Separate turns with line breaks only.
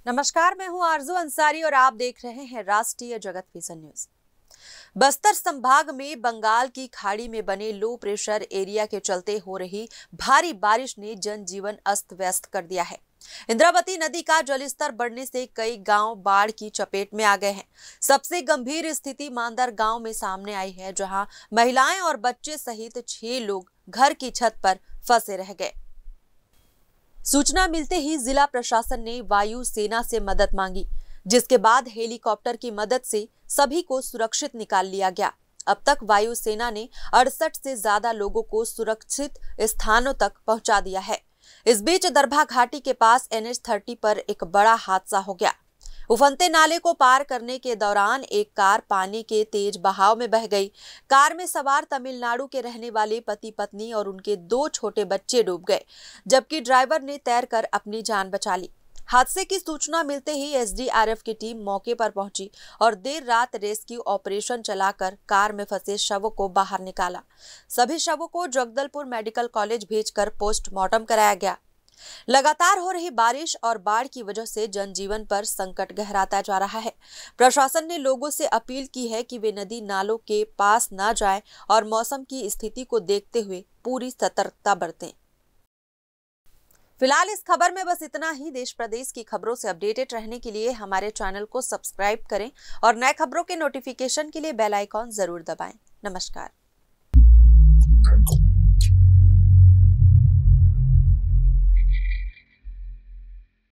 नमस्कार, मैं हूं आरजू अंसारी और आप देख रहे हैं राष्ट्रीय जगत विजन न्यूज। बस्तर संभाग में बंगाल की खाड़ी में बने लो प्रेशर एरिया के चलते हो रही भारी बारिश ने जनजीवन अस्त व्यस्त कर दिया है। इंद्रावती नदी का जलस्तर बढ़ने से कई गांव बाढ़ की चपेट में आ गए हैं। सबसे गंभीर स्थिति मांदर गांव में सामने आई है, जहां महिलाएं और बच्चे सहित 6 लोग घर की छत पर फंसे रह गए। सूचना मिलते ही जिला प्रशासन ने वायु सेना से मदद मांगी, जिसके बाद हेलीकॉप्टर की मदद से सभी को सुरक्षित निकाल लिया गया। अब तक वायु सेना ने 68 से ज्यादा लोगों को सुरक्षित स्थानों तक पहुंचा दिया है। इस बीच दरभा घाटी के पास NH-30 पर एक बड़ा हादसा हो गया। उफनते नाले को पार करने के दौरान एक कार पानी के तेज बहाव में बह गई। कार में सवार तमिलनाडु के रहने वाले पति पत्नी और उनके 2 छोटे बच्चे डूब गए, जबकि ड्राइवर ने तैरकर अपनी जान बचा ली। हादसे की सूचना मिलते ही SDRF की टीम मौके पर पहुंची और देर रात रेस्क्यू ऑपरेशन चलाकर कार में फंसे शवों को बाहर निकाला। सभी शवों को जगदलपुर मेडिकल कॉलेज भेजकर पोस्टमार्टम कराया गया। लगातार हो रही बारिश और बाढ़ की वजह से जनजीवन पर संकट गहराता जा रहा है। प्रशासन ने लोगों से अपील की है कि वे नदी नालों के पास न जाएं और मौसम की स्थिति को देखते हुए पूरी सतर्कता बरतें। फिलहाल इस खबर में बस इतना ही। देश प्रदेश की खबरों से अपडेटेड रहने के लिए हमारे चैनल को सब्सक्राइब करें और नए खबरों के नोटिफिकेशन के लिए बेल आइकॉन जरूर दबाएं। नमस्कार।